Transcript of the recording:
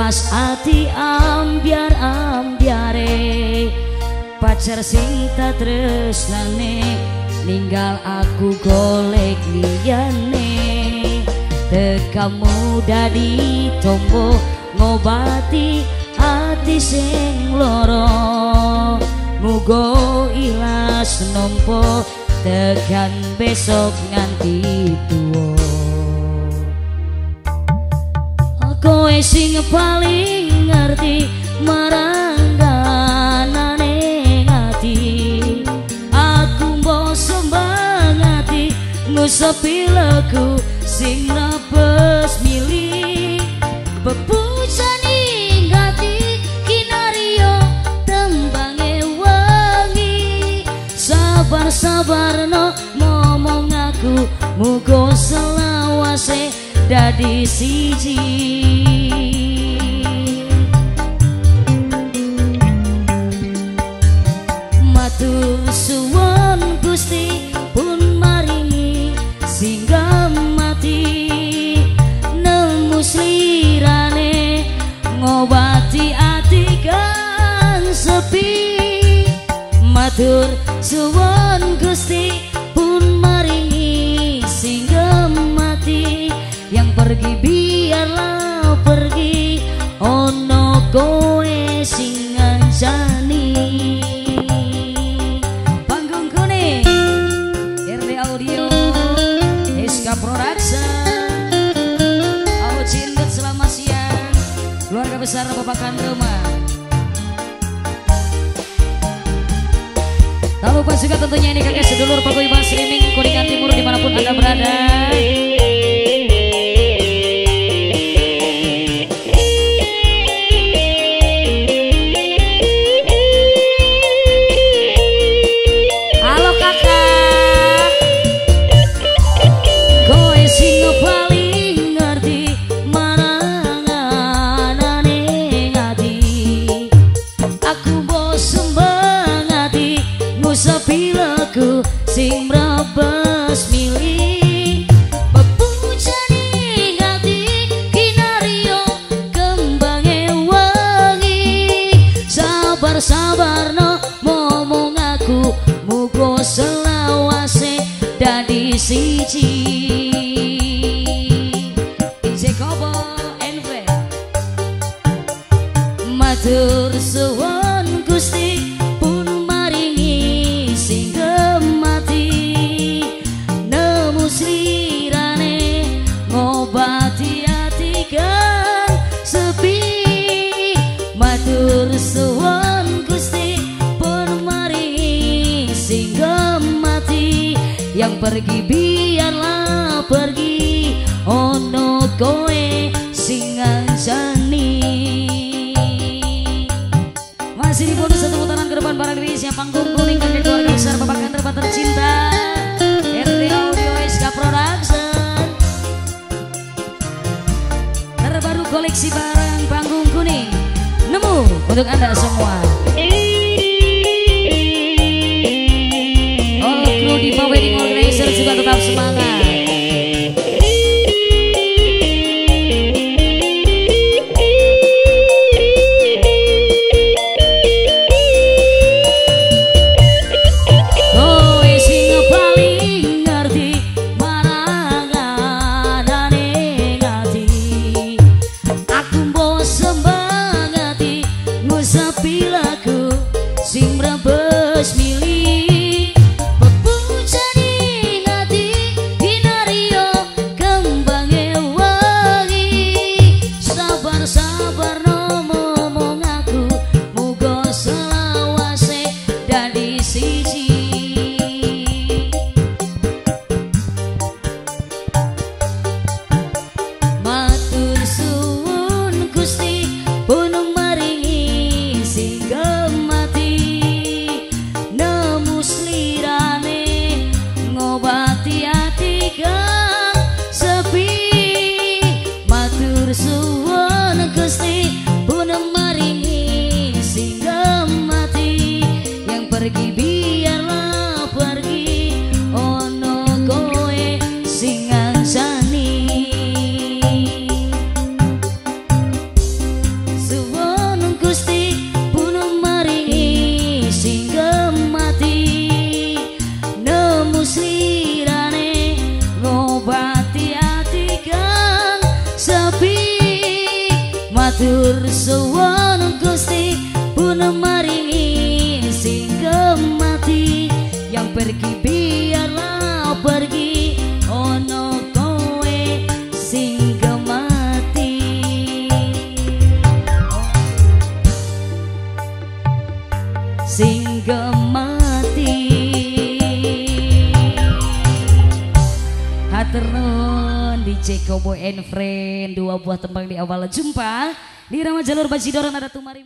lawas ati ambyar-ambyare pacar sing tak tresnane ninggal aku golek liyane tekamu dadi tombo ngobati ati sing loro mugo ilas nompo tekan besok nganti tuwa kowe sing paling ngerti marangganane ati aku mbok sembang ati ngusepi lagu sing napes milih bebusani ngati kinario tembange wangi sabar-sabar no ngomong aku mugo selawase dadi siji matur suwun Gusti pun maringi singgah mati nemu slirane ngobati ati kang sepi matur suwun Gusti pun maringi singgah mati yang pergi biarlah pergi ono kowe sing ngancani panggung kuning RD Audio SK Production Aku Cindet selamat siang keluarga besar Bapak Kandroma tak lupa juga tentunya ini kakek sedulur paguyuban streaming Kuningan Timur dimanapun anda berada. Sing mrebes milih bebujani ngati kinario kembange wangi sabar-sabar no ngomong aku mugo selawase dadi siji Ije Kobo Enve matur suwun Gusti suwun Gusti pun maringi singgah mati yang pergi biarlah pergi ono kowe sing ngancani masih dibonus satu putaran ke depan para dirinya panggung kuning dan keluarga besar Bapak Kandroma tercinta RD Audio SK Production terbaru koleksi barang panggung kuning nemu untuk anda semua. All kru di wedding organizer juga tetap semangat. Kowe sing paling ngerti marangane ngati aku mbok sepi lagu sing mrebes milih bebujani ngati matur suwun Gusti pun maringi sing mati, yang pergi biarlah pergi, ono kowe sing mati. Sing mati. Hatur nuwun DJ Cowboy and Friend, dua buah tembang di awal jumpa di Rama Jalur Bajidoran ada Tumari.